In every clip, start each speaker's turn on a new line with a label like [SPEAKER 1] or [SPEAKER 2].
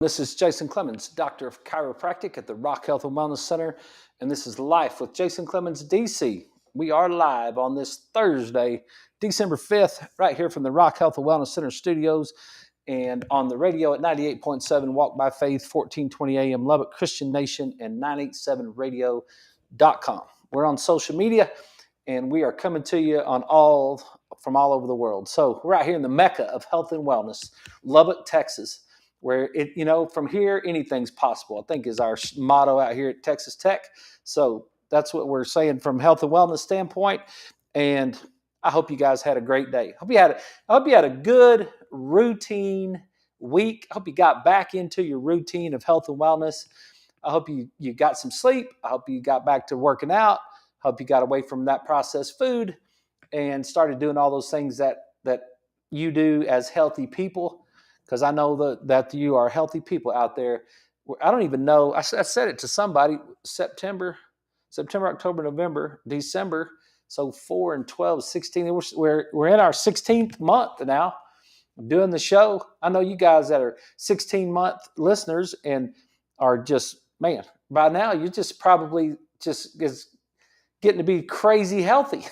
[SPEAKER 1] This is Jason Clemmons, Doctor of Chiropractic at the Rock Health and Wellness Center, and this is Life with Jason Clemmons, DC. We are live on this Thursday, December 5th, right here from the Rock Health and Wellness Center studios, and on the radio at 98.7 Walk by Faith, 1420 AM Lubbock Christian Nation, and 987radio.com. We're on social media, and we are coming to you from all over the world. So we're out here in the Mecca of health and wellness, Lubbock, Texas, where from here, anything's possible, I think is our motto out here at Texas Tech. So that's what we're saying from health and wellness standpoint. And I hope you guys had a great day. I hope you had a good routine week. I hope you got back into your routine of health and wellness. I hope you got some sleep. I hope you got back to working out. I hope you got away from that processed food and started doing all those things that you do as healthy people. Because I know that you are healthy people out there. I don't even know. I said it to somebody. September, October, November, December. So 4 and 12, 16. We're in our 16th month now doing the show. I know you guys that are 16-month listeners and are just, man, by now you're just probably just is getting to be crazy healthy.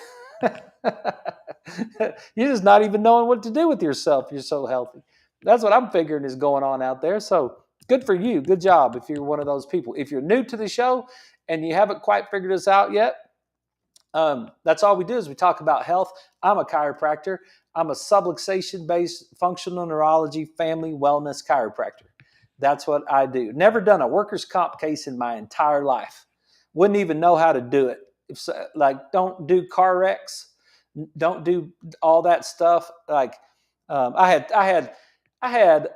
[SPEAKER 1] You're just not even knowing what to do with yourself. You're so healthy. That's what I'm figuring is going on out there. So good for you. Good job if you're one of those people. If you're new to the show and you haven't quite figured this out yet, that's all we do is we talk about health. I'm a chiropractor. I'm a subluxation-based functional neurology family wellness chiropractor. That's what I do. Never done a workers' comp case in my entire life. Wouldn't even know how to do it. Don't do car wrecks. Don't do all that stuff. I had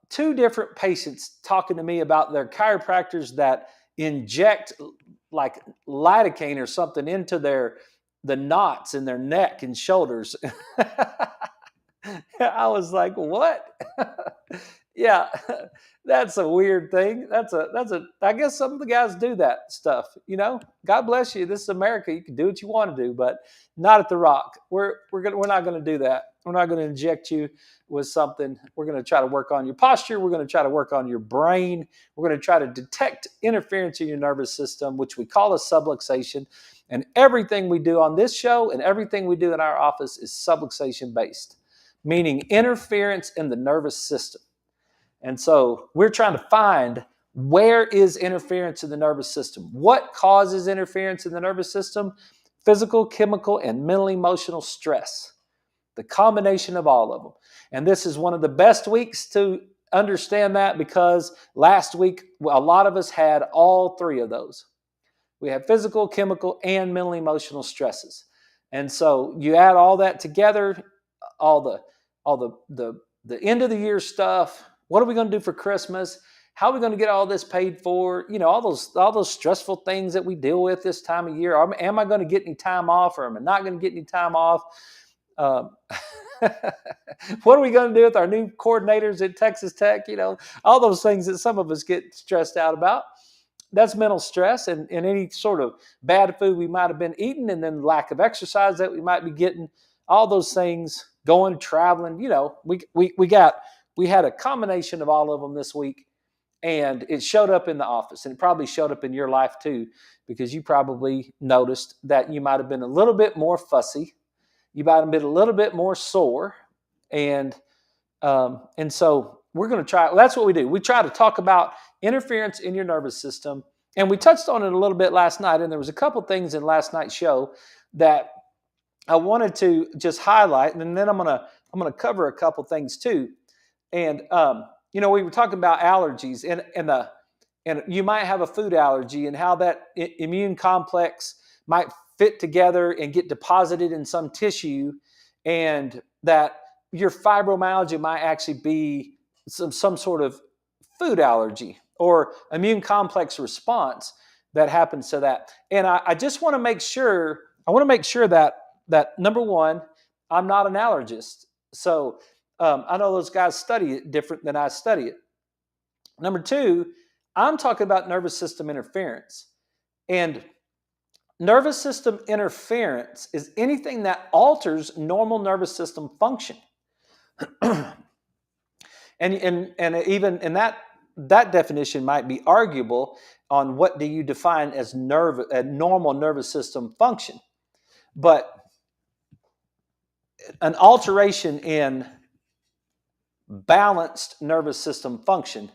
[SPEAKER 1] two different patients talking to me about their chiropractors that inject like lidocaine or something into the knots in their neck and shoulders. I was like, what? Yeah, that's a weird thing. I guess some of the guys do that stuff, God bless you. This is America. You can do what you want to do, but not at the Rock. We're not going to do that. We're not going to inject you with something. We're going to try to work on your posture. We're going to try to work on your brain. We're going to try to detect interference in your nervous system, which we call a subluxation. And everything we do on this show and everything we do in our office is subluxation based, meaning interference in the nervous system. And so we're trying to find where is interference in the nervous system. What causes interference in the nervous system? Physical, chemical, and mental emotional stress. The combination of all of them. And this is one of the best weeks to understand that because last week, a lot of us had all three of those. We had physical, chemical, and mental emotional stresses. And so you add all that together, all the end of the year stuff. What are we going to do for Christmas? How are we going to get all this paid for? All those stressful things that we deal with this time of year. Am I going to get any time off or am I not going to get any time off? What are we going to do with our new coordinators at Texas Tech? All those things that some of us get stressed out about. That's mental stress and any sort of bad food we might have been eating and then lack of exercise that we might be getting. All those things, going, traveling, we had a combination of all of them this week, and it showed up in the office, and it probably showed up in your life too, because you probably noticed that you might have been a little bit more fussy, you might have been a little bit more sore, and so we're going to try. That's what we do. We try to talk about interference in your nervous system, and we touched on it a little bit last night, and there was a couple things in last night's show that I wanted to just highlight, and then I'm gonna cover a couple things too. And we were talking about allergies, and you might have a food allergy, and how that immune complex might fit together and get deposited in some tissue, and that your fibromyalgia might actually be some sort of food allergy or immune complex response that happens to that. And I just want to make sure. I want to make sure that number one, I'm not an allergist. So I know those guys study it different than I study it. Number two, I'm talking about nervous system interference. And nervous system interference is anything that alters normal nervous system function. And even in that definition might be arguable on what do you define as a normal nervous system function. But an alteration in balanced nervous system function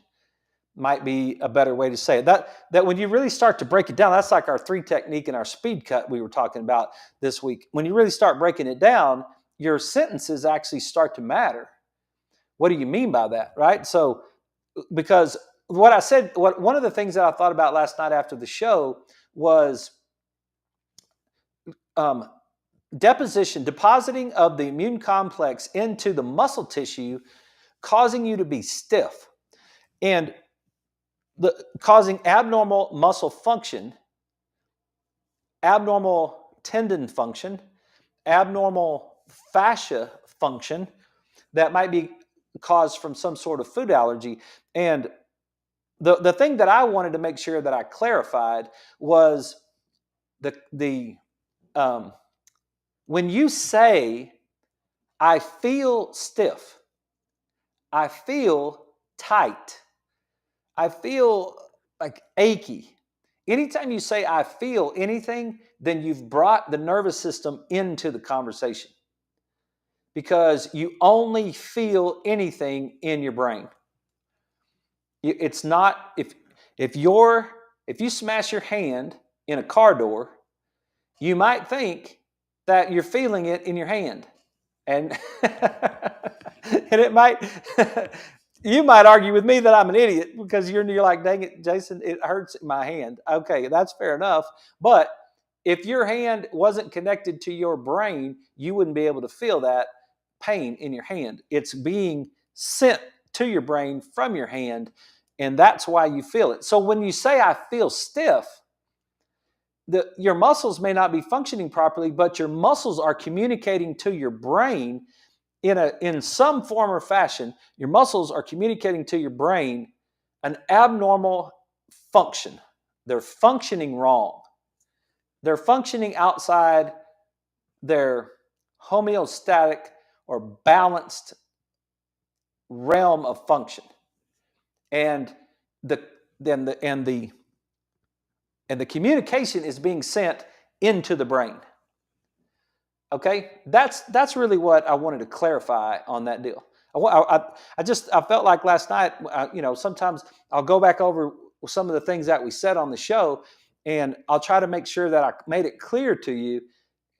[SPEAKER 1] might be a better way to say it. That when you really start to break it down, that's like our 3 technique and our speed cut we were talking about this week. When you really start breaking it down, your sentences actually start to matter. What do you mean by that, right? So, because what I said, one of the things that I thought about last night after the show was depositing of the immune complex into the muscle tissue, causing you to be stiff and causing abnormal muscle function, abnormal tendon function, abnormal fascia function that might be caused from some sort of food allergy. And the thing that I wanted to make sure that I clarified was when you say, I feel stiff, I feel tight, I feel like achy. Anytime you say, I feel anything, then you've brought the nervous system into the conversation, because you only feel anything in your brain. It's not, if you smash your hand in a car door, you might think that you're feeling it in your hand. And, and it might, you might argue with me that I'm an idiot because you're like, dang it, Jason, it hurts in my hand. Okay, that's fair enough. But if your hand wasn't connected to your brain, you wouldn't be able to feel that pain in your hand. It's being sent to your brain from your hand, and that's why you feel it. So when you say, I feel stiff, your muscles may not be functioning properly, but your muscles are communicating to your brain in some form or fashion. Your muscles are communicating to your brain an abnormal function. They're functioning wrong. They're functioning outside their homeostatic or balanced realm of function. And the communication is being sent into the brain. Okay, that's really what I wanted to clarify on that deal. I felt like last night, sometimes I'll go back over some of the things that we said on the show, and I'll try to make sure that I made it clear to you.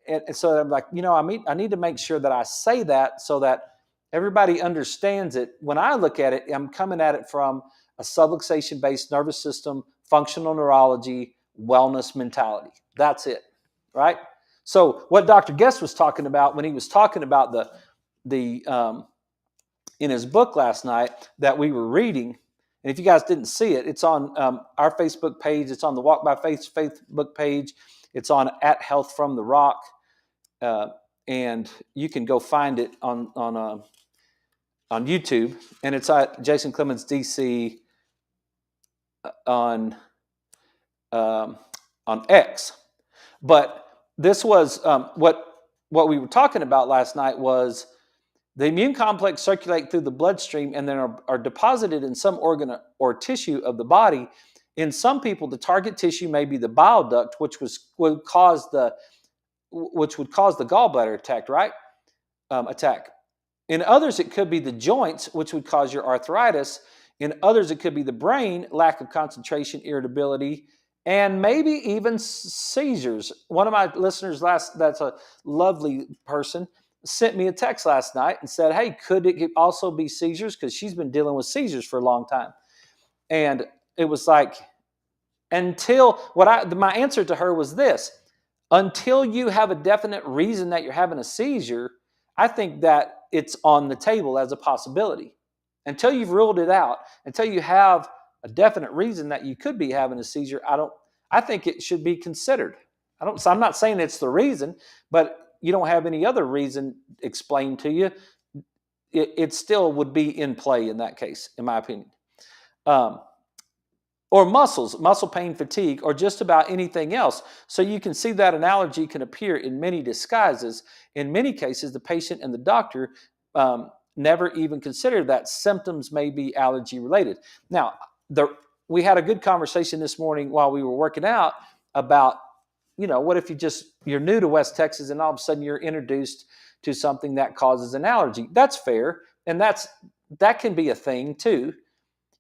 [SPEAKER 1] And so I'm like, I need to make sure that I say that so that everybody understands it. When I look at it, I'm coming at it from a subluxation-based nervous system, functional neurology, wellness mentality. That's it, right? So what Dr. Guest was talking about when he was talking about the in his book last night that we were reading, and if you guys didn't see it, it's on our Facebook page. It's on the Walk by Faith Facebook page. It's on at Health from the Rock, and you can go find it on YouTube, and it's at Jason Clemmons DC on X. But this was what we were talking about last night was the immune complex circulate through the bloodstream and then are deposited in some organ or tissue of the body. In some people, the target tissue may be the bile duct, which would cause the gallbladder attack, right? Attack. In others, it could be the joints, which would cause your arthritis. In others, it could be the brain, lack of concentration, irritability, and maybe even seizures. One of my listeners, that's a lovely person, sent me a text last night and said, hey, could it also be seizures? Because she's been dealing with seizures for a long time. And it was like, my answer to her was this: until you have a definite reason that you're having a seizure, I think that it's on the table as a possibility. Until you've ruled it out, until you have a definite reason that you could be having a seizure, I think it should be considered. I'm not saying it's the reason, but you don't have any other reason explained to you, it still would be in play in that case, in my opinion. Or muscle pain, fatigue, or just about anything else. So you can see that an allergy can appear in many disguises. In many cases, the patient and the doctor never even considered that symptoms may be allergy related. Now, we had a good conversation this morning while we were working out about, what if you're new to West Texas and all of a sudden you're introduced to something that causes an allergy? That's fair, and that can be a thing too.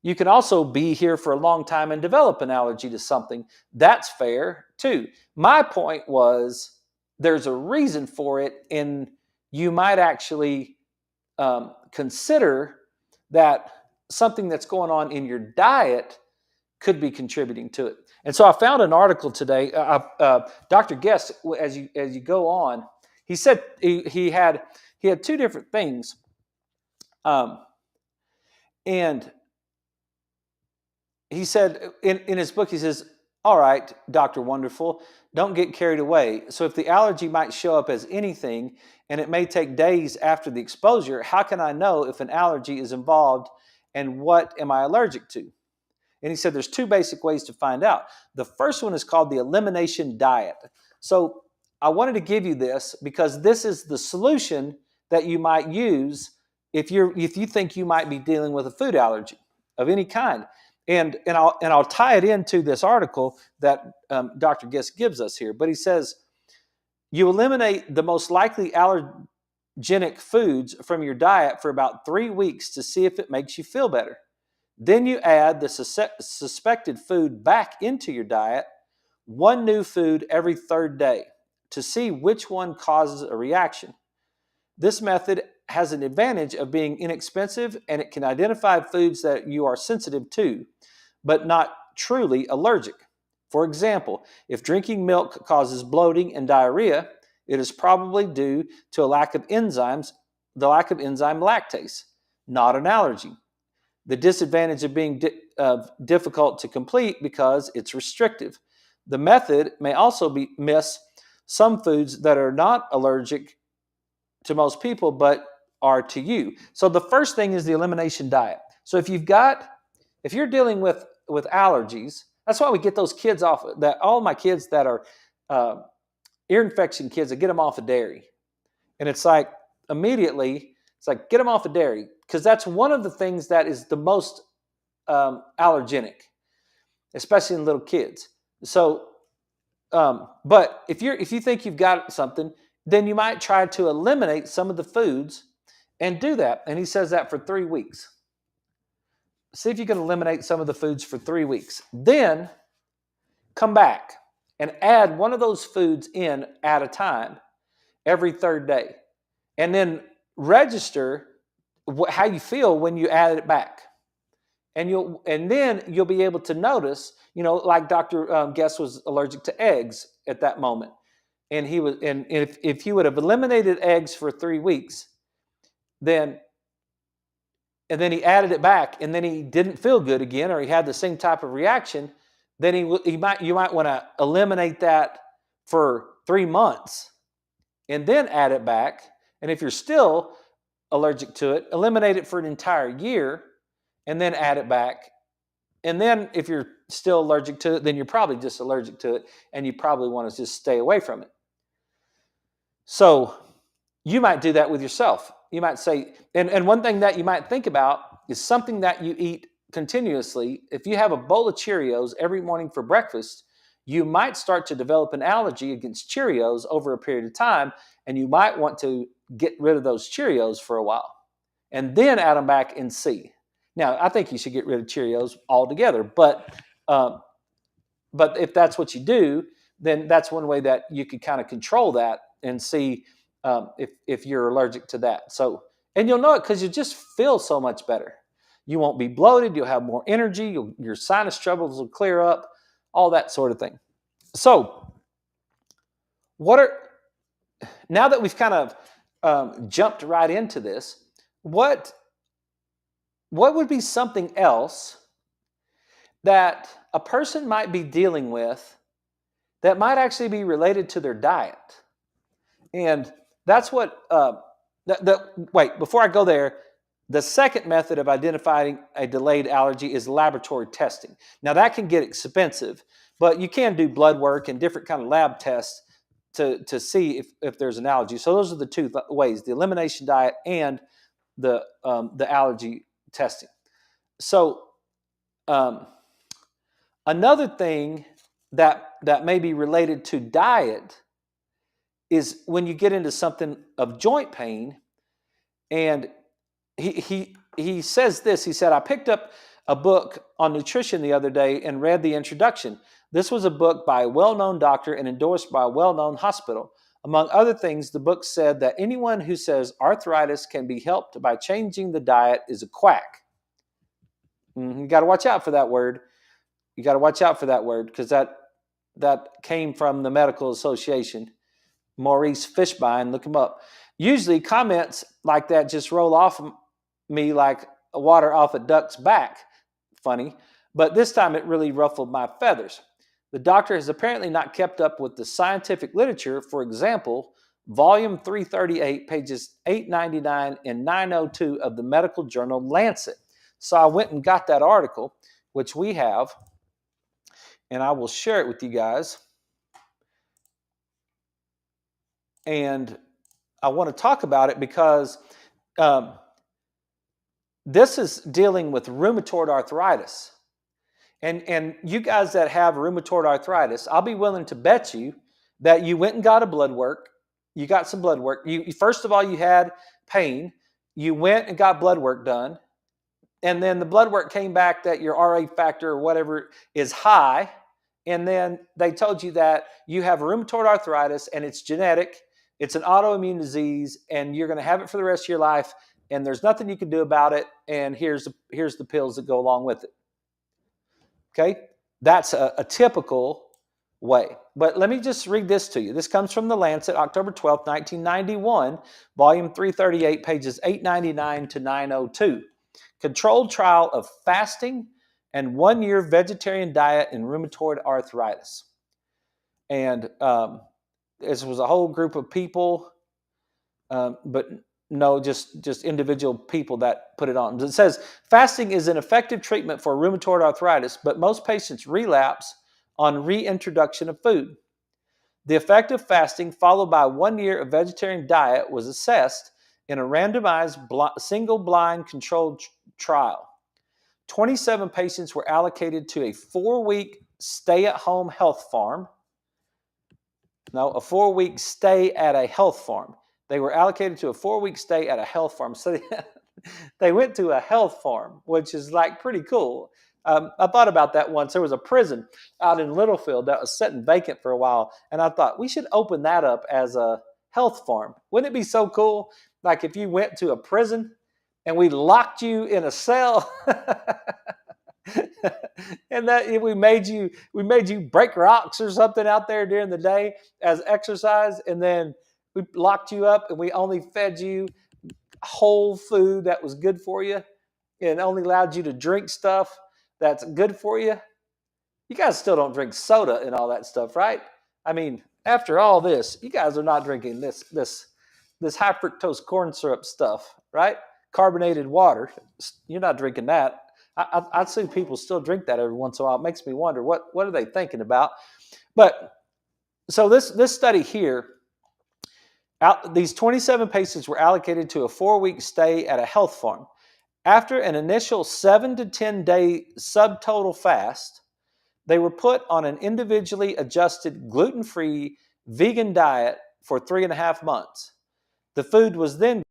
[SPEAKER 1] You can also be here for a long time and develop an allergy to something. That's fair too. My point was there's a reason for it, and you might actually consider that something that's going on in your diet could be contributing to it. And so I found an article today. Dr. Guest, as you go on, he said he had two different things, and he said in his book, he says, all right, Dr. Wonderful, don't get carried away. So if the allergy might show up as anything, and it may take days after the exposure, how can I know if an allergy is involved and what am I allergic to? And he said there's two basic ways to find out. The first one is called the elimination diet. So I wanted to give you this because this is the solution that you might use if you think you might be dealing with a food allergy of any kind. And I'll tie it into this article that Dr. Guest gives us here. But he says, you eliminate the most likely allergenic foods from your diet for about 3 weeks to see if it makes you feel better. Then you add the suspected food back into your diet, one new food every third day, to see which one causes a reaction. This method has an advantage of being inexpensive, and it can identify foods that you are sensitive to, but not truly allergic. For example, if drinking milk causes bloating and diarrhea, it is probably due to a lack of enzymes, the lack of enzyme lactase, not an allergy. The disadvantage of being difficult to complete because it's restrictive. The method may also miss some foods that are not allergic to most people, but are to you. So the first thing is the elimination diet. So if you're dealing with allergies, that's why we get those kids off. That all my kids that are ear infection kids, I get them off of dairy, and it's like immediately get them off of dairy because that's one of the things that is the most allergenic, especially in little kids. So, but if you think you've got something, then you might try to eliminate some of the foods and do that. And he says that for 3 weeks. See if you can eliminate some of the foods for 3 weeks. Then come back and add one of those foods in at a time every third day. And then register how you feel when you add it back. And then you'll be able to notice, like Dr. Guest was allergic to eggs at that moment. And if he would have eliminated eggs for 3 weeks, and then he added it back, and then he didn't feel good again, or he had the same type of reaction, then you might want to eliminate that for 3 months, and then add it back. And if you're still allergic to it, eliminate it for an entire year, and then add it back. And then if you're still allergic to it, then you're probably just allergic to it, and you probably want to just stay away from it. So you might do that with yourself. You might say, and one thing that you might think about is something that you eat continuously. If you have a bowl of Cheerios every morning for breakfast, you might start to develop an allergy against Cheerios over a period of time, and you might want to get rid of those Cheerios for a while and then add them back and see. Now, I think you should get rid of Cheerios altogether, but if that's what you do, then that's one way that you could kind of control that and see if you're allergic to that. So, and you'll know it because you just feel so much better. You won't be bloated. You'll have more energy. Your sinus troubles will clear up, all that sort of thing. So, now that we've kind of jumped right into this, what would be something else that a person might be dealing with that might actually be related to their diet? And that's what, wait, before I go there, the second method of identifying a delayed allergy is laboratory testing. Now that can get expensive, but you can do blood work and different kind of lab tests to see if there's an allergy. So those are the two ways, the elimination diet and the allergy testing. So another thing that may be related to diet is when you get into something of joint pain. And he says this. He said, I picked up a book on nutrition the other day and read the introduction. This was a book by a well-known doctor and endorsed by a well-known hospital. Among other things, the book said that anyone who says arthritis can be helped by changing the diet is a quack. You got to watch out for that word. You got to watch out for that word, because that came from the Medical Association. Maurice Fishbein, look him up. Usually comments like that just roll off me like water off a duck's back. Funny. But this time it really ruffled my feathers. The doctor has apparently not kept up with the scientific literature. For example, volume 338, pages 899 and 902 of the medical journal Lancet. So I went and got that article, which we have, and I will share it with you guys. And I want to talk about it because this is dealing with rheumatoid arthritis. And you guys that have rheumatoid arthritis, I'll be willing to bet you that you went and got a blood work. You got some blood work. First of all, you had pain. You went and got blood work done. And then the blood work came back that your RA factor or whatever is high. And then they told you that you have rheumatoid arthritis and it's genetic. It's an autoimmune disease and you're going to have it for the rest of your life. And there's nothing you can do about it. And here's the pills that go along with it. Okay, that's a typical way. But let me just read this to you. This comes from the Lancet, October 12th, 1991, volume 338, pages 899 to 902. Controlled trial of fasting and 1-year vegetarian diet in rheumatoid arthritis. And this was a whole group of people, but no, just individual people that put it on. It says, fasting is an effective treatment for rheumatoid arthritis, but most patients relapse on reintroduction of food. The effect of fasting, followed by 1 year of vegetarian diet, was assessed in a randomized single-blind controlled trial. 27 patients were allocated to a 4-week stay-at-home health farm. No, a 4-week stay at a health farm. They were allocated to a 4-week stay at a health farm. So they went to a health farm, which is like pretty cool. I thought about that once. There was a prison out in Littlefield that was sitting vacant for a while. And I thought we should open that up as a health farm. Wouldn't it be so cool? Like if you went to a prison and we locked you in a cell and that we made you break rocks or something out there during the day as exercise, and then we locked you up and we only fed you whole food that was good for you and only allowed you to drink stuff that's good for you. You guys still don't drink soda and all that stuff, right? I mean, after all this, you guys are not drinking this high fructose corn syrup stuff, right? Carbonated water. You're not drinking that. I see people still drink that every once in a while. It makes me wonder what are they thinking about. But so this study here, these 27 patients were allocated to a 4-week stay at a health farm. After an initial 7 to 10 day subtotal fast, they were put on an individually adjusted gluten-free vegan diet for 3.5 months. The food was then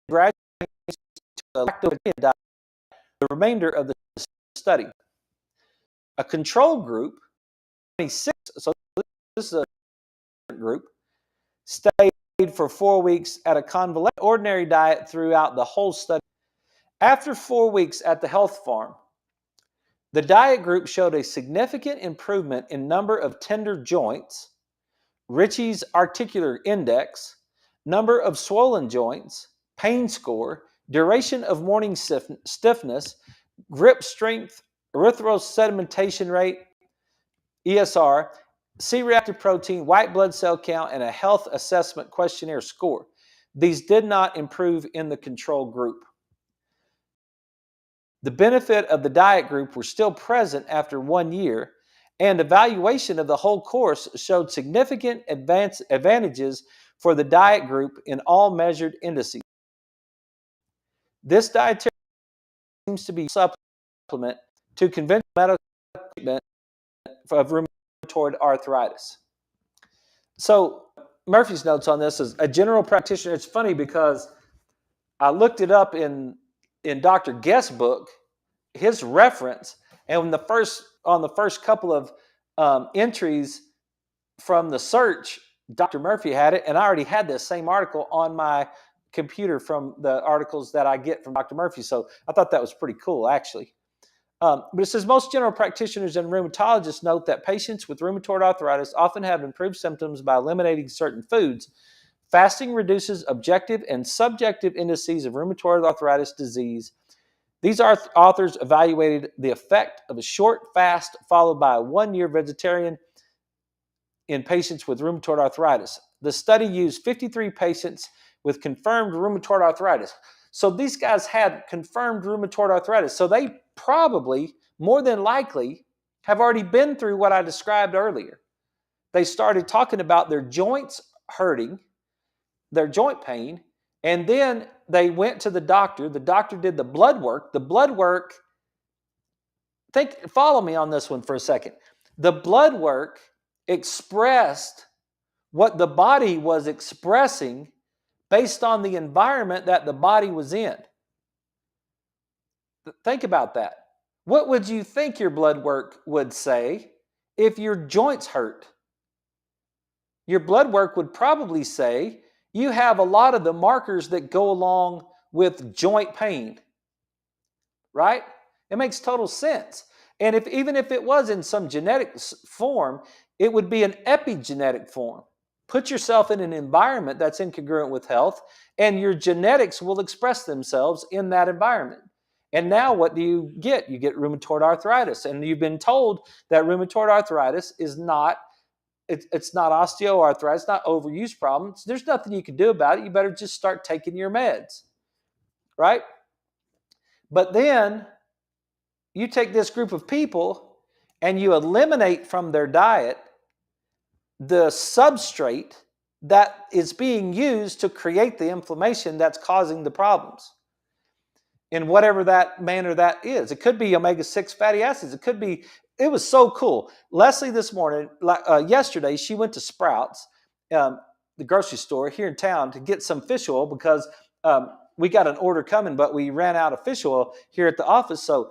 [SPEAKER 1] graduated to a lacto-vegetarian diet the remainder of the study. A control group, 26, so this is a group, stayed for 4 weeks at a convalescent ordinary diet throughout the whole study. After 4 weeks at the health farm, the diet group showed a significant improvement in number of tender joints, Ritchie's articular index, number of swollen joints, pain score, duration of morning stiffness, grip strength, erythrosedimentation rate, ESR, C-reactive protein, white blood cell count, and a health assessment questionnaire score. These did not improve in the control group. The benefit of the diet group were still present after 1 year, and evaluation of the whole course showed significant advantages for the diet group in all measured indices. This dietary seems to be a supplement to conventional medical treatment of rheumatoid arthritis. So Murphy's notes on this is a general practitioner. It's funny because I looked it up in Dr. Guest's book, his reference, and on the first couple of entries from the search, Dr. Murphy had it, and I already had this same article on my computer from the articles that I get from Dr. Murphy. So I thought that was pretty cool, actually. But it says most general practitioners and rheumatologists note that patients with rheumatoid arthritis often have improved symptoms by eliminating certain foods. Fasting reduces objective and subjective indices of rheumatoid arthritis disease. These authors evaluated the effect of a short fast followed by a 1-year vegetarian in patients with rheumatoid arthritis. The study used 53 patients with confirmed rheumatoid arthritis. So these guys had confirmed rheumatoid arthritis. So they probably, more than likely, have already been through what I described earlier. They started talking about their joints hurting, their joint pain, and then they went to the doctor. The doctor did the blood work. The blood work, follow me on this one for a second. The blood work expressed what the body was expressing based on the environment that the body was in. Think about that. What would you think your blood work would say if your joints hurt? Your blood work would probably say you have a lot of the markers that go along with joint pain, right? It makes total sense. And even if it was in some genetic form, it would be an epigenetic form. Put yourself in an environment that's incongruent with health, and your genetics will express themselves in that environment. And now what do you get? You get rheumatoid arthritis. And you've been told that rheumatoid arthritis is not, it's not osteoarthritis, it's not overuse problems. There's nothing you can do about it. You better just start taking your meds, right? But then you take this group of people and you eliminate from their diet the substrate that is being used to create the inflammation that's causing the problems in whatever that manner that is. It could be omega-6 fatty acids. It could be, it was so cool. Leslie this morning, yesterday, she went to Sprouts, the grocery store here in town, to get some fish oil because we got an order coming, but we ran out of fish oil here at the office. So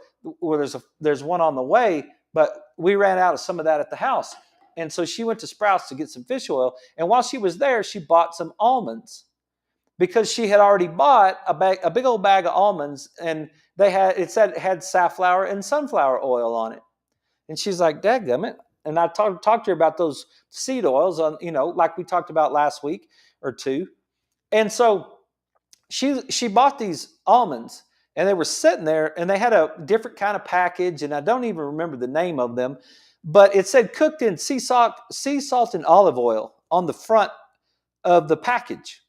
[SPEAKER 1] there's one on the way, but we ran out of some of that at the house. And so she went to Sprouts to get some fish oil. And while she was there, she bought some almonds because she had already bought a big old bag of almonds, and it said it had safflower and sunflower oil on it. And she's like, dadgummit. And I talked to her about those seed oils, like we talked about last week or two. And so she bought these almonds, and they were sitting there, and they had a different kind of package, and I don't even remember the name of them. But it said cooked in sea salt and olive oil on the front of the package.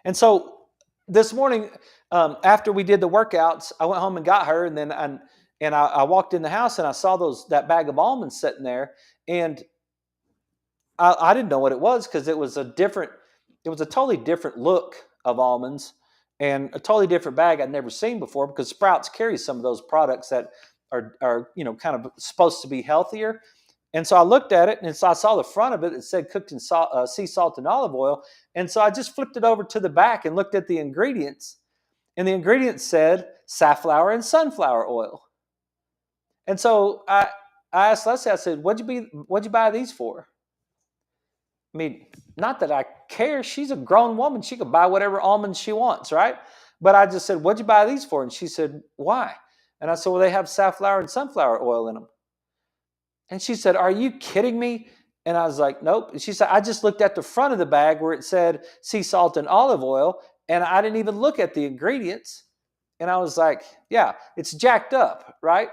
[SPEAKER 1] And so this morning, after we did the workouts, I went home and got her, and then I walked in the house and I saw that bag of almonds sitting there, and I didn't know what it was because it was a totally different look of almonds and a totally different bag I'd never seen before, because Sprouts carries some of those products that are kind of supposed to be healthier. And so I looked at it, and so I saw the front of it. It said cooked in sea salt and olive oil. And so I just flipped it over to the back and looked at the ingredients. And the ingredients said safflower and sunflower oil. And so I asked Leslie, I said, what'd you buy these for? I mean, not that I care. She's a grown woman. She could buy whatever almonds she wants, right? But I just said, what'd you buy these for? And she said, why? And I said, well, they have safflower and sunflower oil in them. And she said, are you kidding me? And I was like, nope. And she said, I just looked at the front of the bag where it said sea salt and olive oil, and I didn't even look at the ingredients. And I was like, yeah, it's jacked up, right?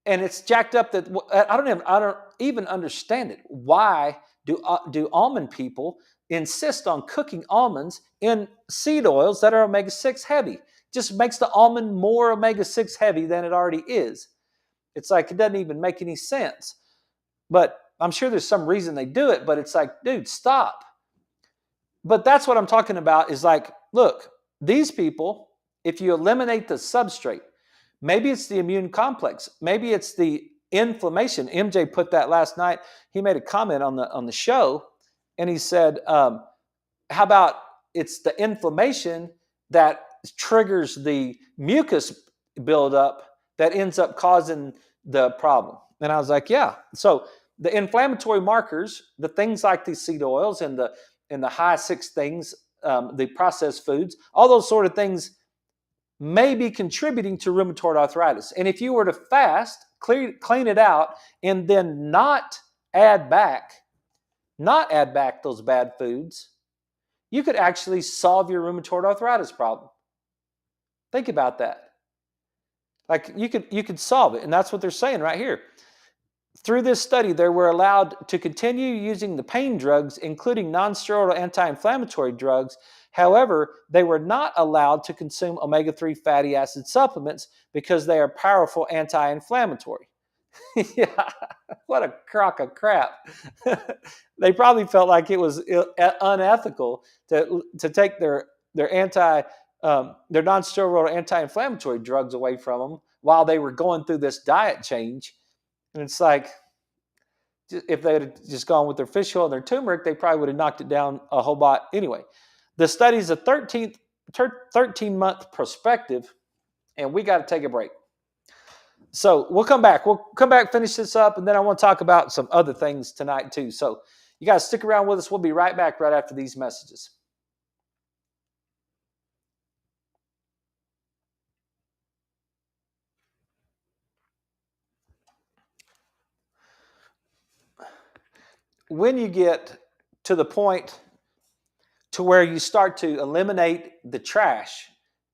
[SPEAKER 1] And it's jacked up that I don't even understand it. Why do almond people insist on cooking almonds in seed oils that are omega-6 heavy? Just makes the almond more omega-6 heavy than it already is. It's like it doesn't even make any sense. But I'm sure there's some reason they do it, but it's like, dude, stop. But that's what I'm talking about is like, look, these people if you eliminate the substrate, maybe it's the immune complex, maybe it's the inflammation. MJ put that last night. He made a comment on the show, and he said, how about it's the inflammation that triggers the mucus buildup that ends up causing the problem? And I was like, yeah. So the inflammatory markers, the things like these seed oils and the high six things, the processed foods, all those sort of things may be contributing to rheumatoid arthritis. And if you were to fast, clean it out, and then not add back those bad foods, you could actually solve your rheumatoid arthritis problem. Think about that. Like you could solve it, and that's what they're saying right here. Through this study, they were allowed to continue using the pain drugs, including non-steroidal anti-inflammatory drugs. However, they were not allowed to consume omega-3 fatty acid supplements because they are powerful anti-inflammatory. Yeah, what a crock of crap. They probably felt like it was unethical to take their non-steroidal anti-inflammatory drugs away from them while they were going through this diet change. And it's like, if they had just gone with their fish oil and their turmeric, they probably would have knocked it down a whole lot anyway. The study is a 13-month perspective, and we got to take a break. So we'll come back. Finish this up, and then I want to talk about some other things tonight too. So you guys stick around with us. We'll be right back right after these messages. When you get to the point to where you start to eliminate the trash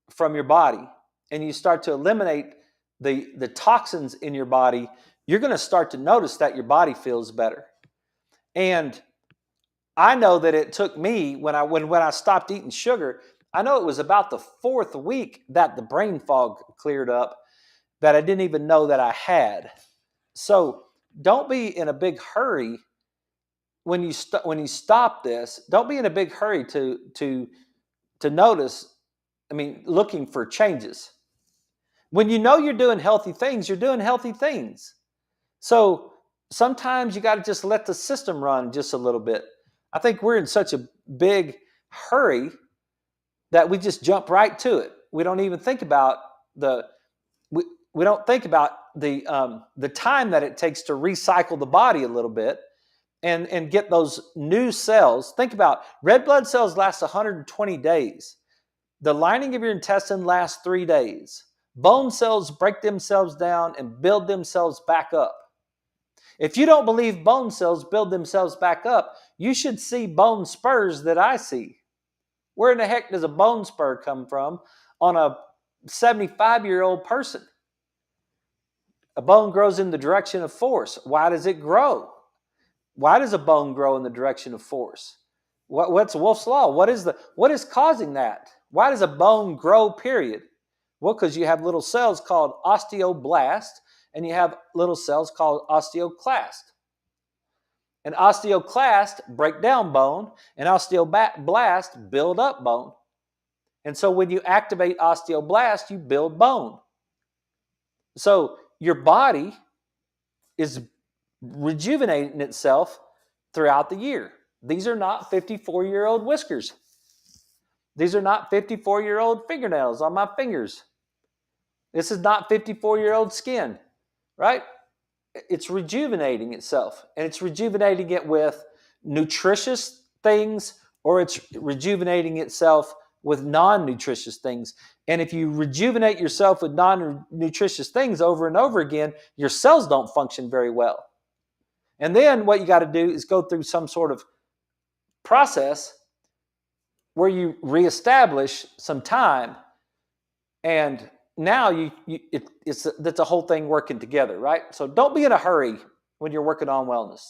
[SPEAKER 1] from your body and you start to eliminate the toxins in your body, you're going to start to notice that your body feels better. And I know that it took me, when I stopped eating sugar, I know it was about the 4th week that the brain fog cleared up that I didn't even know that I had. So don't be in a big hurry when you stop this. Don't be in a big hurry to notice, looking for changes. When you know you're doing healthy things, you're doing healthy things. So sometimes you got to just let the system run just a little bit. I think we're in such a big hurry that we just jump right to it. We don't even think about the time that it takes to recycle the body a little bit and get those new cells. Think about red blood cells last 120 days. The lining of your intestine lasts 3 days. Bone cells break themselves down and build themselves back up. If you don't believe bone cells build themselves back up, you should see bone spurs that I see. Where in the heck does a bone spur come from on a 75-year-old person? A bone grows in the direction of force. Why does it grow? Why does a bone grow in the direction of force? What's Wolff's Law? What is causing that? Why does a bone grow, period? Well, because you have little cells called osteoblast, and you have little cells called osteoclast. And osteoclast break down bone, and osteoblast build up bone. And so when you activate osteoblast, you build bone. So your body is rejuvenating itself throughout the year. These are not 54-year-old whiskers. These are not 54-year-old fingernails on my fingers. This is not 54-year-old skin, right? It's rejuvenating itself, and it's rejuvenating it with nutritious things, or it's rejuvenating itself with non-nutritious things. And if you rejuvenate yourself with non-nutritious things over and over again, your cells don't function very well. And then what you got to do is go through some sort of process where you reestablish some time, and now that's a whole thing working together, right? So don't be in a hurry when you're working on wellness.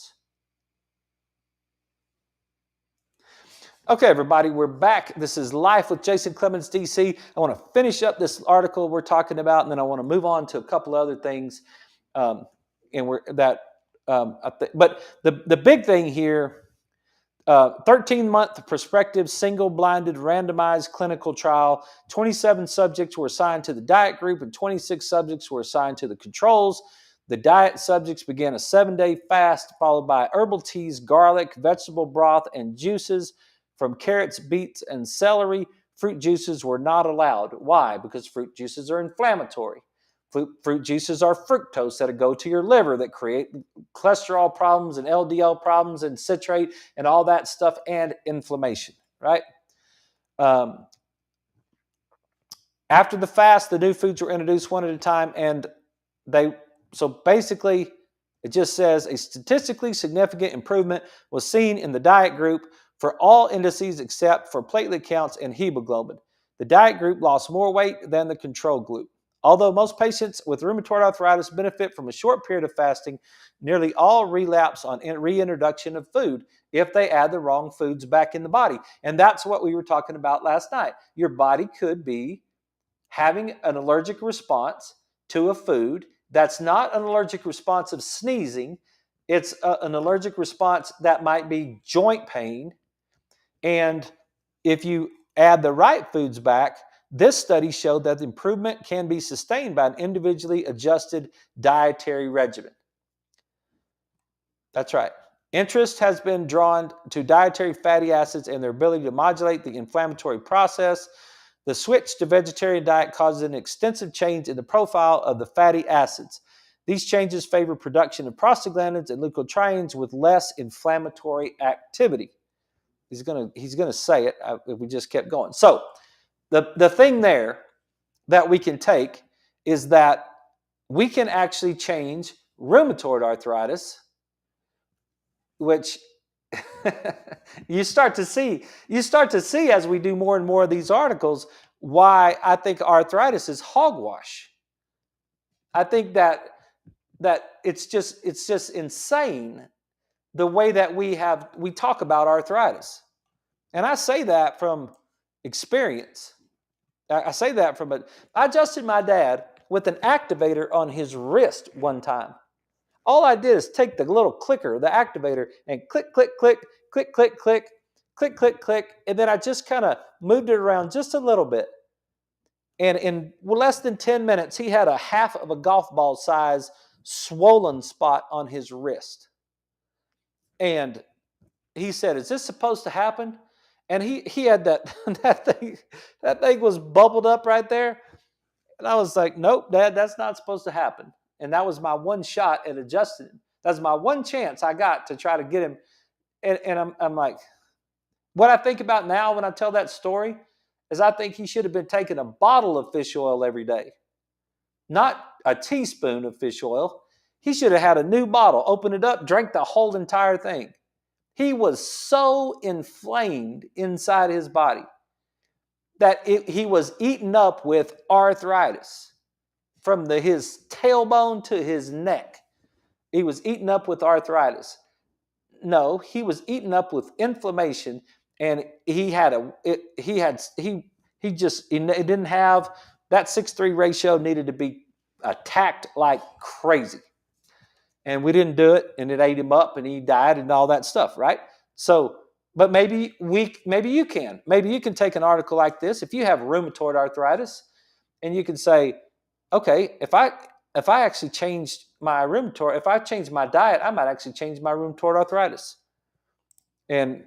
[SPEAKER 1] Okay, everybody, we're back. This is Life with Jason Clemmons, DC. I want to finish up this article we're talking about, and then I want to move on to a couple other things. But the big thing here, 13-month prospective single-blinded randomized clinical trial. 27 subjects were assigned to the diet group and 26 subjects were assigned to the controls. The diet subjects began a 7-day fast followed by herbal teas, garlic, vegetable broth, and juices from carrots, beets, and celery. Fruit juices were not allowed. Why? Because fruit juices are inflammatory. Fruit juices are fructose that go to your liver that create cholesterol problems and LDL problems and citrate and all that stuff and inflammation, right? Um, After the fast, the new foods were introduced one at a time, and so basically it just says a statistically significant improvement was seen in the diet group for all indices except for platelet counts and hemoglobin. The diet group lost more weight than the control group. Although most patients with rheumatoid arthritis benefit from a short period of fasting, nearly all relapse on reintroduction of food if they add the wrong foods back in the body. And that's what we were talking about last night. Your body could be having an allergic response to a food that's not an allergic response of sneezing. It's an allergic response that might be joint pain. And if you add the right foods back, this study showed that the improvement can be sustained by an individually adjusted dietary regimen. That's right. Interest has been drawn to dietary fatty acids and their ability to modulate the inflammatory process. The switch to vegetarian diet causes an extensive change in the profile of the fatty acids. These changes favor production of prostaglandins and leukotrienes with less inflammatory activity. He's gonna say it if we just kept going. So the thing there that we can take is that we can actually change rheumatoid arthritis, which you start to see as we do more and more of these articles why I think arthritis is hogwash. I think that it's just insane the way that we talk about arthritis. And I say that from experience. I say that I adjusted my dad with an activator on his wrist one time. All I did is take the little clicker, the activator, and click, click, click, click, click, click, click, click, click, and then I just kind of moved it around just a little bit. And in less than 10 minutes, he had a half of a golf ball size swollen spot on his wrist. And he said, "Is this supposed to happen?" And he had that that thing was bubbled up right there. And I was like, "Nope, Dad, that's not supposed to happen." And that was my one shot at adjusting him. That's my one chance I got to try to get him. And I'm like, what I think about now when I tell that story is I think he should have been taking a bottle of fish oil every day, not a teaspoon of fish oil. He should have had a new bottle, open it up, drank the whole entire thing. He was so inflamed inside his body that he was eaten up with arthritis from his tailbone to his neck. He was eaten up with arthritis. No, he was eaten up with inflammation, and he didn't have that 6:3 ratio needed to be attacked like crazy. And we didn't do it, and it ate him up, and he died, and all that stuff, right? So, but maybe you can take an article like this if you have rheumatoid arthritis, and you can say, okay, if I actually changed my rheumatoid, if I changed my diet, I might actually change my rheumatoid arthritis. And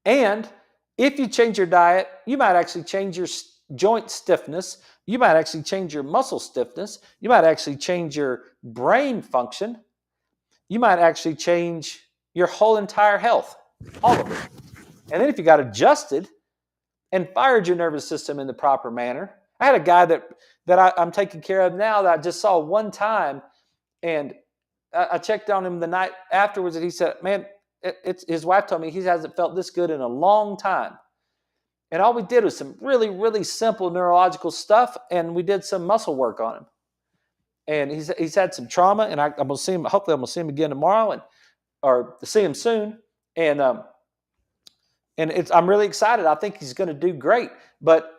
[SPEAKER 1] if you change your diet, you might actually change your joint stiffness. You might actually change your muscle stiffness. You might actually change your brain function. You might actually change your whole entire health, all of it. And then if you got adjusted and fired your nervous system in the proper manner. I had a guy that I'm taking care of now that I just saw one time, and I checked on him the night afterwards, and he said, man, his wife told me he hasn't felt this good in a long time. And all we did was some really, really simple neurological stuff, and we did some muscle work on him. And he's had some trauma, and I'm gonna see him. Hopefully, I'm gonna see him again tomorrow, or see him soon. And I'm really excited. I think he's going to do great. But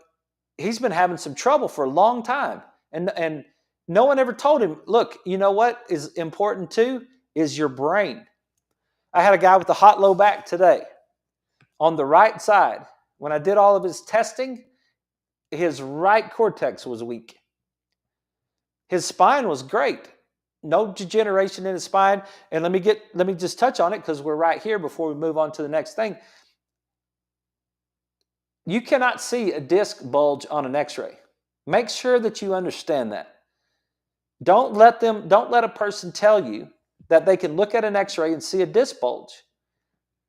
[SPEAKER 1] he's been having some trouble for a long time, and no one ever told him, look, you know what is important too is your brain. I had a guy with a hot low back today on the right side. When I did all of his testing, his right cortex was weak. His spine was great. No degeneration in his spine. And let me just touch on it because we're right here before we move on to the next thing. You cannot see a disc bulge on an x-ray. Make sure that you understand that. Don't let a person tell you that they can look at an x-ray and see a disc bulge.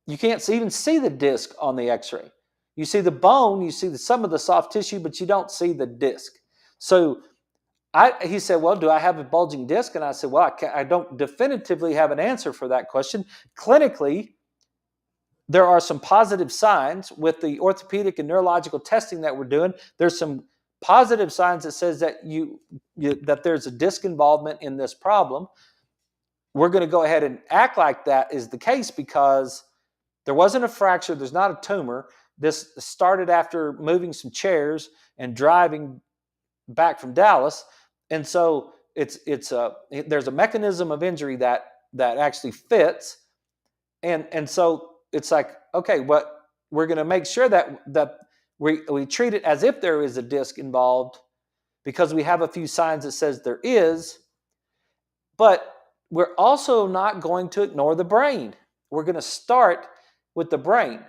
[SPEAKER 1] You can't even see the disc on the x-ray. You see the bone, you see some of the soft tissue, but you don't see the disc. So he said, well, do I have a bulging disc? And I said, well, I don't definitively have an answer for that question. Clinically, there are some positive signs with the orthopedic and neurological testing that we're doing. There's some positive signs that says that that there's a disc involvement in this problem. We're going to go ahead and act like that is the case because there wasn't a fracture. There's not a tumor. This started after moving some chairs and driving back from Dallas. And so there's a mechanism of injury that actually fits. And so it's like, okay, we're going to make sure that we treat it as if there is a disc involved because we have a few signs that says there is, but we're also not going to ignore the brain. We're going to start with the brain.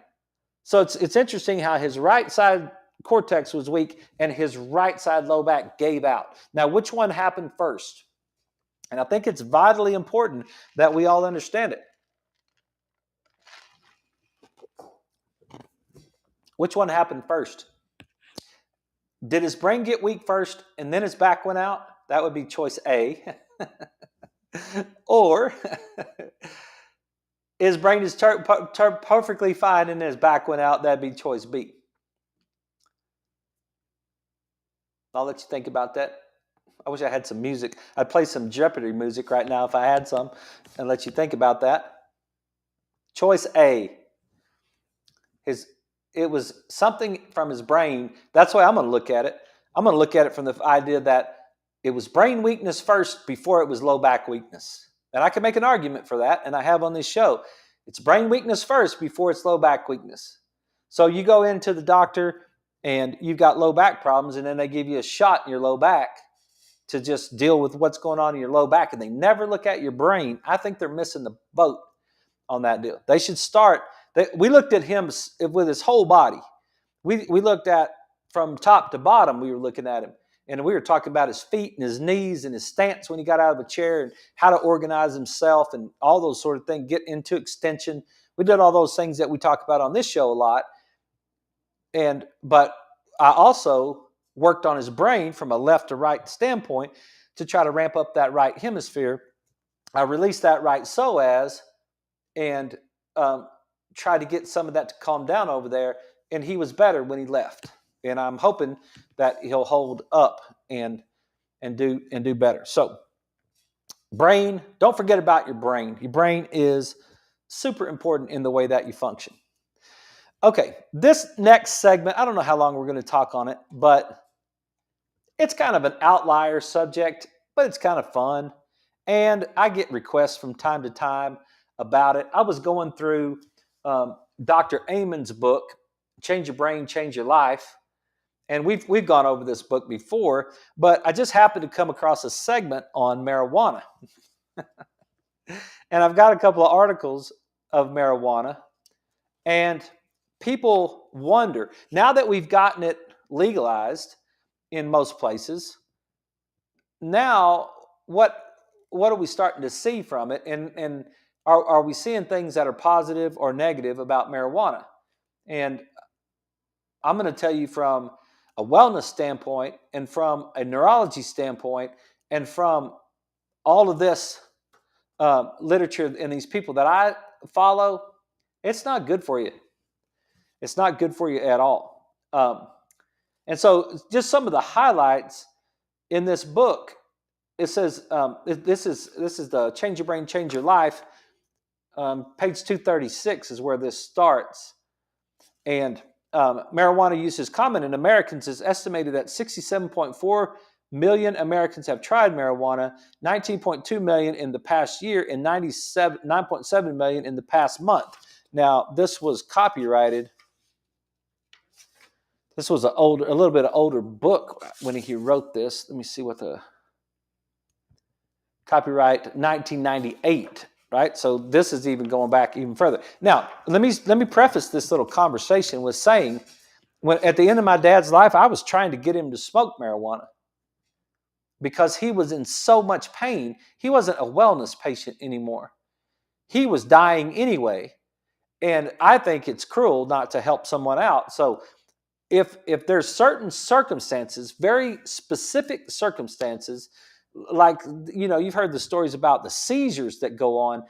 [SPEAKER 1] So it's interesting how his right side cortex was weak and his right side low back gave out. Now, which one happened first? And I think it's vitally important that we all understand it. Which one happened first? Did his brain get weak first and then his back went out? That would be choice A. Or his brain is perfectly fine and his back went out. That'd be choice B. I'll let you think about that. I wish I had some music. I'd play some Jeopardy music right now if I had some and let you think about that. Choice A. It was something from his brain. That's the way I'm going to look at it. I'm going to look at it from the idea that it was brain weakness first before it was low back weakness. And I can make an argument for that, and I have on this show. It's brain weakness first before it's low back weakness. So you go into the doctor and you've got low back problems, and then they give you a shot in your low back to just deal with what's going on in your low back, and they never look at your brain. I think they're missing the boat on that deal. They should start. We looked at him with his whole body. We looked at from top to bottom. We were looking at him. And we were talking about his feet and his knees and his stance when he got out of the chair and how to organize himself and all those sort of things, get into extension. We did all those things that we talk about on this show a lot. But I also worked on his brain from a left to right standpoint to try to ramp up that right hemisphere. I released that right psoas and tried to get some of that to calm down over there. And he was better when he left. And I'm hoping that he'll hold up and do better. So brain, don't forget about your brain. Your brain is super important in the way that you function. Okay, this next segment, I don't know how long we're going to talk on it, but it's kind of an outlier subject, but it's kind of fun. And I get requests from time to time about it. I was going through Dr. Amen's book, Change Your Brain, Change Your Life. And we've gone over this book before, but I just happened to come across a segment on marijuana. And I've got a couple of articles of marijuana. And people wonder, now that we've gotten it legalized in most places, now what are we starting to see from it? And are we seeing things that are positive or negative about marijuana? And I'm going to tell you from a wellness standpoint and from a neurology standpoint and from all of this literature and these people that I follow, it's not good for you. It's not good for you at all. And so just some of the highlights in this book, it says, this is the Change Your Brain, Change Your Life. Page 236 is where this starts. And marijuana use is common in Americans is estimated at 67.4 million Americans have tried marijuana, 19.2 million in the past year, and 9.7 million in the past month. Now, this was copyrighted. This was a little bit older book when he wrote this. Let me see what the copyright 1998. Right, so this is even going back even further. Now, let me preface this little conversation with saying, when at the end of my dad's life, I was trying to get him to smoke marijuana because he was in so much pain. He wasn't a wellness patient anymore. He was dying anyway, and I think it's cruel not to help someone out. So, if there's certain circumstances, very specific circumstances, like you've heard the stories about the seizures that go on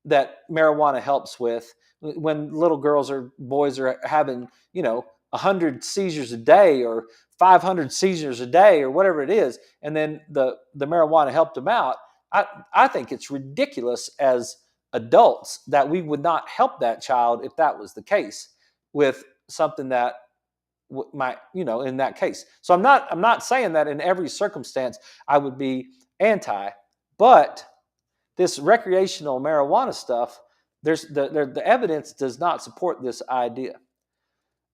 [SPEAKER 1] that marijuana helps with when little girls or boys are having 100 seizures a day or 500 seizures a day or whatever it is, and then the marijuana helped them out. I think it's ridiculous as adults that we would not help that child if that was the case with something that might in that case. So I'm not saying that in every circumstance I would be anti, but this recreational marijuana stuff, there's the evidence does not support this idea.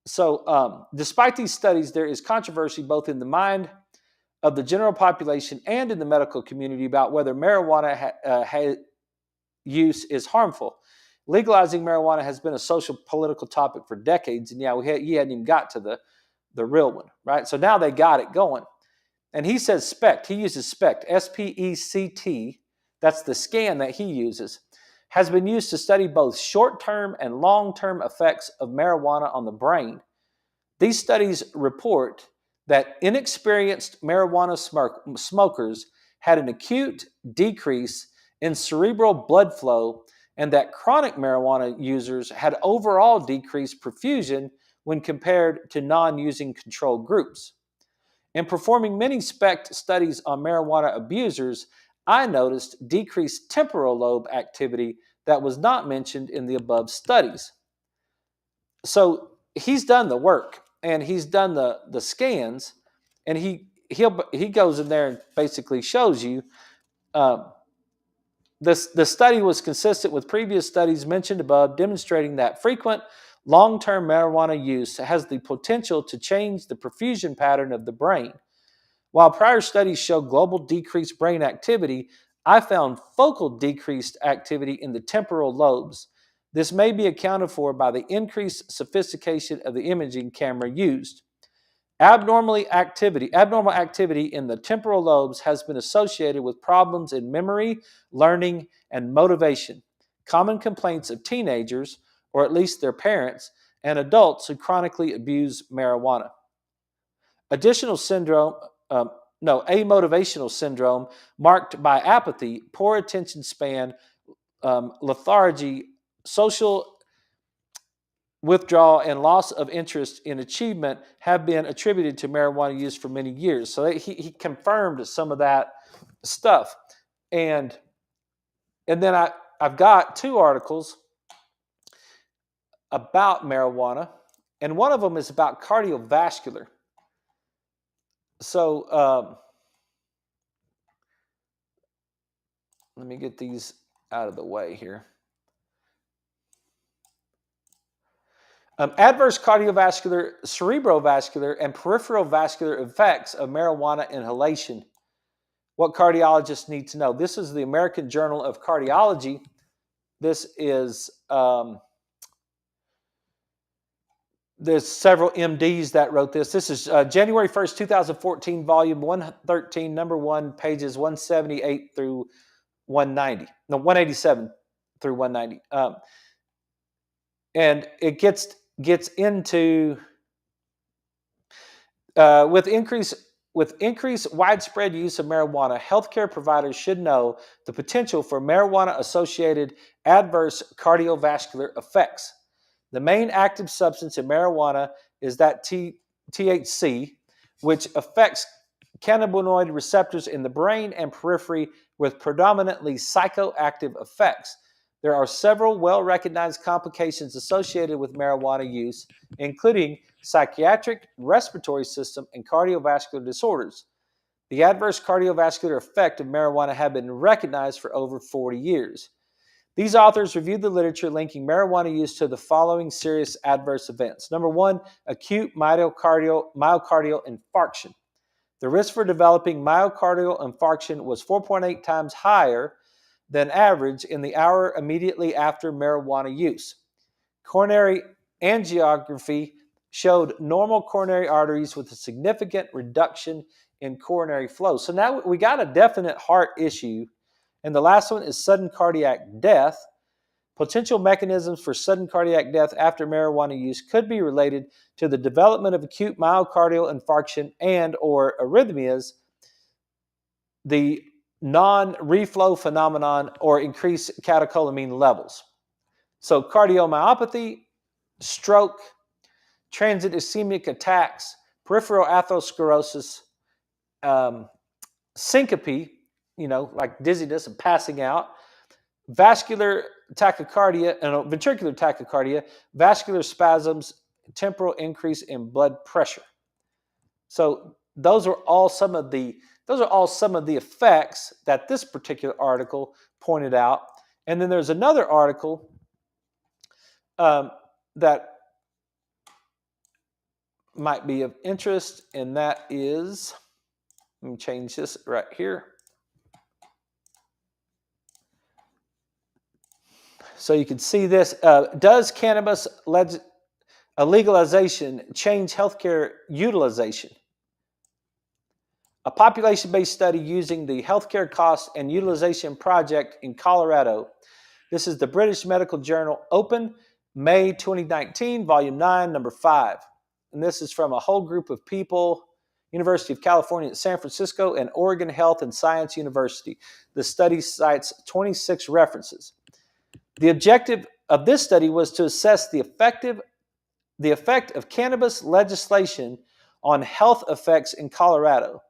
[SPEAKER 1] So despite these studies, there is controversy both in the mind of the general population and in the medical community about whether marijuana use is harmful. Legalizing marijuana has been a social political topic for decades, and you hadn't even got to the real one, right? So now they got it going. And he says SPECT. He uses SPECT, SPECT. That's the scan that he uses. Has been used to study both short-term and long-term effects of marijuana on the brain. These studies report that inexperienced marijuana smokers had an acute decrease in cerebral blood flow, and that chronic marijuana users had overall decreased perfusion when compared to non-using control groups. In performing many SPECT studies on marijuana abusers, I noticed decreased temporal lobe activity that was not mentioned in the above studies. So he's done the work and he's done the scans, and he goes in there and basically shows you the study was consistent with previous studies mentioned above, demonstrating that frequent long-term marijuana use has the potential to change the perfusion pattern of the brain. While prior studies show global decreased brain activity, I found focal decreased activity in the temporal lobes. This may be accounted for by the increased sophistication of the imaging camera used. Abnormal activity in the temporal lobes has been associated with problems in memory, learning, and motivation, common complaints of teenagers, or at least their parents, and adults who chronically abuse marijuana. Amotivational syndrome marked by apathy, poor attention span, lethargy, social withdrawal, and loss of interest in achievement have been attributed to marijuana use for many years. So he confirmed some of that stuff. And then I've got two articles about marijuana, and one of them is about cardiovascular. So let me get these out of the way here. Adverse cardiovascular, cerebrovascular, and peripheral vascular effects of marijuana inhalation. What cardiologists need to know. This is the American Journal of Cardiology. This is, there's several MDs that wrote this. This is January 1st, 2014, volume 113, number 1, pages 178 through 190. No, 187 through 190. And it gets into with increased widespread use of marijuana, healthcare providers should know the potential for marijuana-associated adverse cardiovascular effects. The main active substance in marijuana is that THC, which affects cannabinoid receptors in the brain and periphery with predominantly psychoactive effects. There are several well-recognized complications associated with marijuana use, including psychiatric, respiratory system, and cardiovascular disorders. The adverse cardiovascular effect of marijuana have been recognized for over 40 years. These authors reviewed the literature linking marijuana use to the following serious adverse events. Number one, acute myocardial infarction. The risk for developing myocardial infarction was 4.8 times higher than average in the hour immediately after marijuana use. Coronary angiography showed normal coronary arteries with a significant reduction in coronary flow. So now we got a definite heart issue. And the last one is sudden cardiac death. Potential mechanisms for sudden cardiac death after marijuana use could be related to the development of acute myocardial infarction and or arrhythmias, the non-reflow phenomenon, or increased catecholamine levels. So cardiomyopathy, stroke, transient ischemic attacks, peripheral atherosclerosis, syncope, like dizziness and passing out, vascular tachycardia and ventricular tachycardia, vascular spasms, temporal increase in blood pressure. So those are all some of the effects that this particular article pointed out. And then there's another article that might be of interest, and that is, let me change this right here. So you can see this. Does cannabis legalization change healthcare utilization? A population-based study using the Healthcare Cost and Utilization Project in Colorado. This is the British Medical Journal, Open, May 2019, Volume 9, Number 5. And this is from a whole group of people, University of California at San Francisco and Oregon Health and Science University. The study cites 26 references. The objective of this study was to assess the effect of cannabis legislation on health effects in Colorado,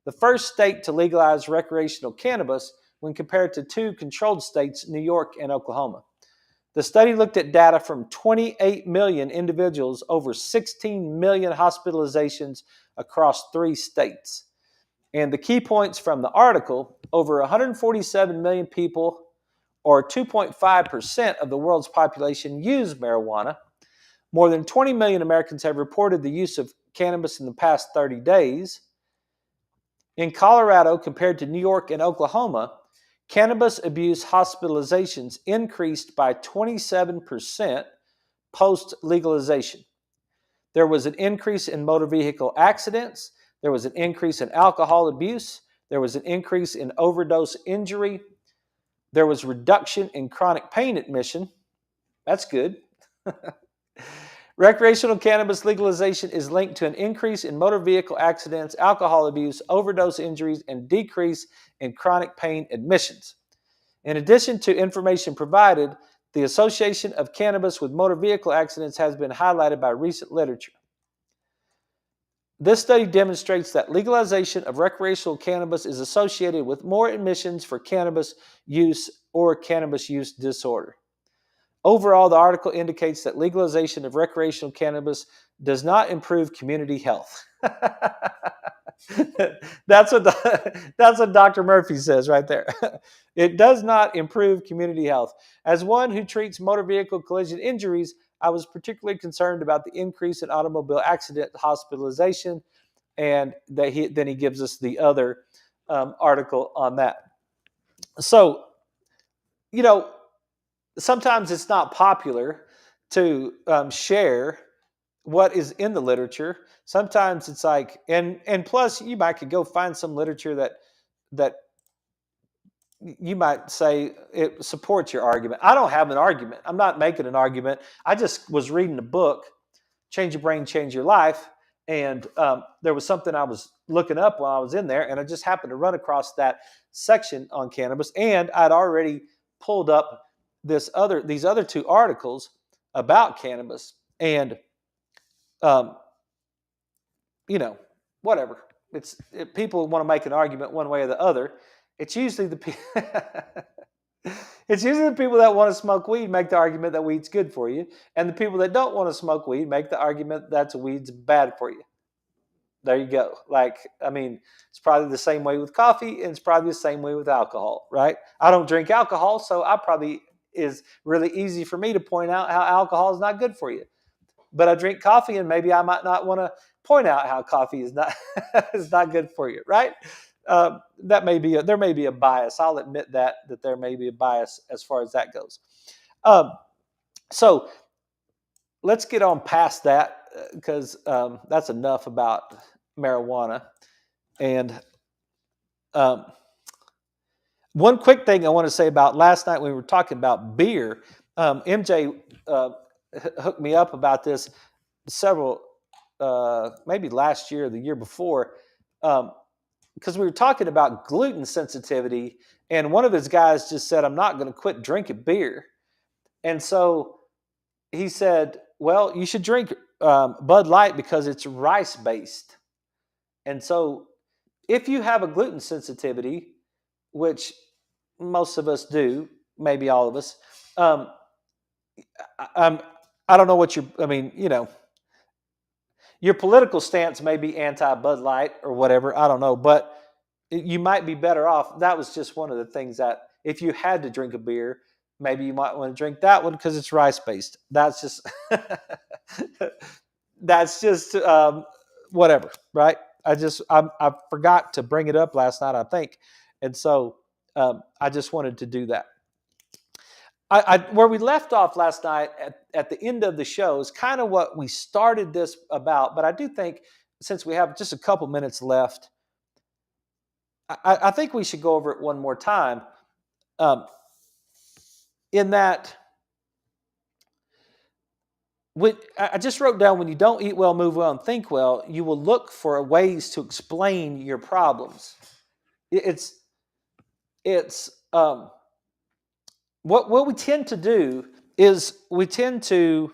[SPEAKER 1] the first state to legalize recreational cannabis when compared to two controlled states, New York and Oklahoma. The study looked at data from 28 million individuals, over 16 million hospitalizations across 3 states. And the key points from the article, over 147 million people, or 2.5% of the world's population, use marijuana. More than 20 million Americans have reported the use of cannabis in the past 30 days. In Colorado, compared to New York and Oklahoma, cannabis abuse hospitalizations increased by 27% post-legalization. There was an increase in motor vehicle accidents. There was an increase in alcohol abuse. There was an increase in overdose injury. There was reduction in chronic pain admission. That's good. Recreational cannabis legalization is linked to an increase in motor vehicle accidents, alcohol abuse, overdose injuries, and decrease in chronic pain admissions. In addition to information provided, the association of cannabis with motor vehicle accidents has been highlighted by recent literature. This study demonstrates that legalization of recreational cannabis is associated with more admissions for cannabis use or cannabis use disorder. Overall, the article indicates that legalization of recreational cannabis does not improve community health. That's what Dr. Murphy says right there. It does not improve community health. As one who treats motor vehicle collision injuries, I was particularly concerned about the increase in automobile accident hospitalization, and then he gives us the other article on that. So, sometimes it's not popular to share what is in the literature. Sometimes it's like, and plus you might could go find some literature that you might say it supports your argument. I don't have an argument. I'm not making an argument. I just was reading a book, Change Your Brain, Change Your Life. And there was something I was looking up while I was in there, and I just happened to run across that section on cannabis. And I'd already pulled up these other 2 articles about cannabis. And, whatever. People want to make an argument one way or the other. It's usually the people that want to smoke weed make the argument that weed's good for you, and the people that don't want to smoke weed make the argument that weed's bad for you. There you go. Like, I mean, it's probably the same way with coffee, and it's probably the same way with alcohol, right? I don't drink alcohol, so I probably is really easy for me to point out how alcohol is not good for you. But I drink coffee, and maybe I might not want to point out how coffee is not is not good for you, right? That may be there may be a bias. I'll admit that there may be a bias as far as that goes. Um, so let's get on past that because that's enough about marijuana. And um, one quick thing I want to say about last night when we were talking about beer, MJ hooked me up about this several, maybe last year or the year before, because we were talking about gluten sensitivity, and one of his guys just said, "I'm not going to quit drinking beer," and so he said, "Well, you should drink Bud Light because it's rice based," and so if you have a gluten sensitivity, which most of us do, maybe all of us, um, I, I don't know what you, I mean, your political stance may be anti Bud Light or whatever. I don't know, but you might be better off. That was just one of the things that if you had to drink a beer, maybe you might want to drink that one because it's rice based. That's just that's just whatever, right? I forgot to bring it up last night, I think, and so I just wanted to do that. Where we left off last night at the end of the show is kind of what we started this about, but I do think since we have just a couple minutes left, I think we should go over it one more time. Um, in that, I just wrote down when you don't eat well, move well, and think well, you will look for ways to explain your problems. It's what we tend to do is we tend to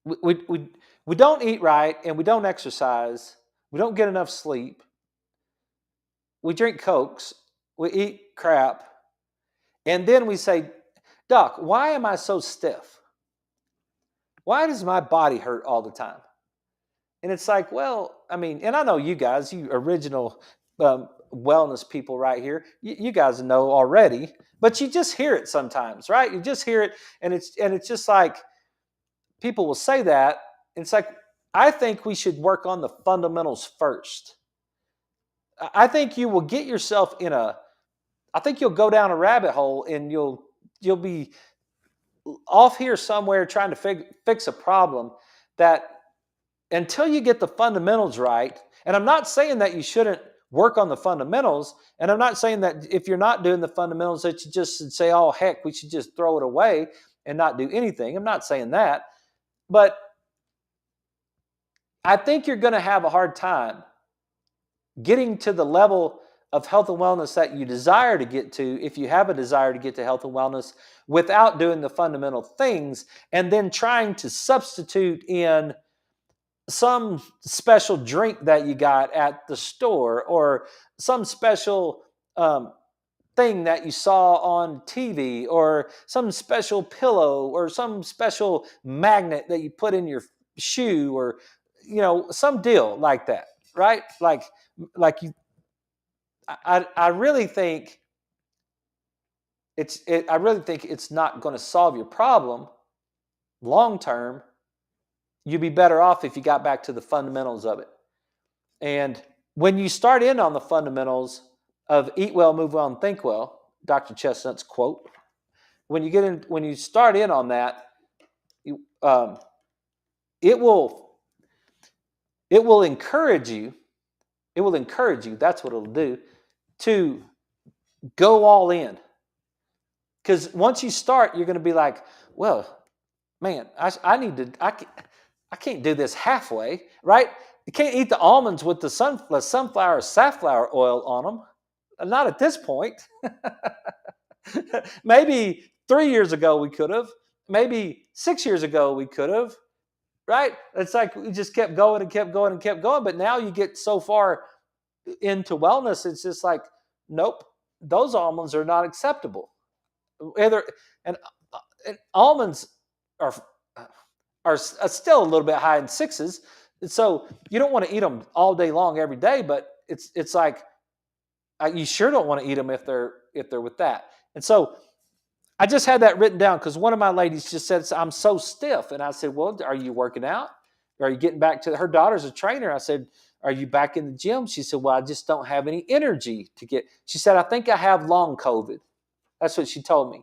[SPEAKER 1] we don't eat right and we don't exercise. We don't get enough sleep. We drink Cokes. We eat crap. And then we say, Doc, why am I so stiff? Why does my body hurt all the time? And it's like, well, I mean, and I know you guys, you original wellness people right here, you guys know already, but you just hear it sometimes, right? You just hear it, and it's just like people will say that. And it's like, I think we should work on the fundamentals first. I think you will get yourself I think you'll go down a rabbit hole and you'll be off here somewhere trying to fix a problem that until you get the fundamentals right, and I'm not saying that you shouldn't work on the fundamentals, and I'm not saying that if you're not doing the fundamentals that you just should say, oh, heck, we should just throw it away and not do anything. I'm not saying that, but I think you're going to have a hard time getting to the level of health and wellness that you desire to get to, if you have a desire to get to health and wellness, without doing the fundamental things and then trying to substitute in some special drink that you got at the store or some special thing that you saw on TV or some special pillow or some special magnet that you put in your shoe or some deal like that, right? Like you I really think I really think it's not going to solve your problem long term. You'd be better off if you got back to the fundamentals of it. And when you start in on the fundamentals of eat well, move well, and think well, Dr. Chestnut's quote, when you start in on that, it will encourage you. It will encourage you. That's what it'll do, to go all in. Because once you start, you're going to be like, well, man, I can't do this halfway, right? You can't eat the almonds with the sunflower or safflower oil on them. Not at this point. Maybe 3 years ago we could have. Maybe 6 years ago we could have, right? It's like we just kept going and kept going and kept going. But now you get so far into wellness, it's just like, nope, those almonds are not acceptable. And almonds are still a little bit high in sixes, So you don't want to eat them all day long every day, but it's like you sure don't want to eat them if they're with that. And so I just had that written down because one of my ladies just said, I'm so stiff. And I said, well, are you working out? Are you getting back to her daughter's a trainer? I said, are you back in the gym? She said, well, I just don't have any energy to get. She said, I think I have long COVID. That's what she told me.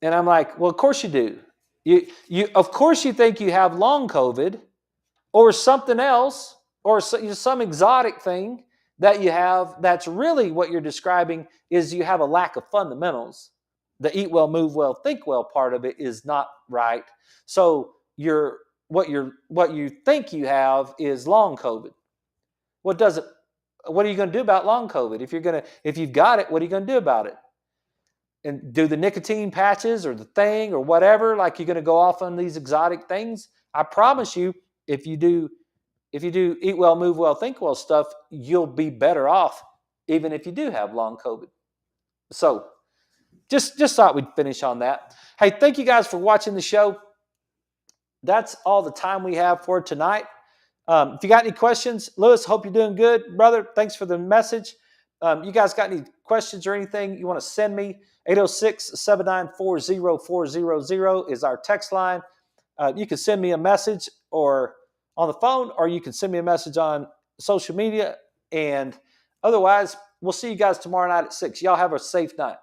[SPEAKER 1] And I'm like, well, of course you do. You of course you think you have long COVID or something else or some exotic thing that you have that's really what you're describing is you have a lack of fundamentals. The eat well, move well, think well part of it is not right. So what you think you have is long COVID. What does it? What are you going to do about long COVID? If you've got it, what are you going to do about it? And do the nicotine patches or the thing or whatever? Like you're going to go off on these exotic things? I promise you, if you do eat well, move well, think well stuff, you'll be better off, even if you do have long COVID. So just thought we'd finish on that. Hey, thank you guys for watching the show. That's all the time we have for tonight. If you got any questions, Lewis, hope you're doing good, brother. Thanks for the message. You guys got any questions or anything you want to send me? 806-794-0400 is our text line. You can send me a message or on the phone, or you can send me a message on social media. And otherwise, we'll see you guys tomorrow night at 6. Y'all have a safe night.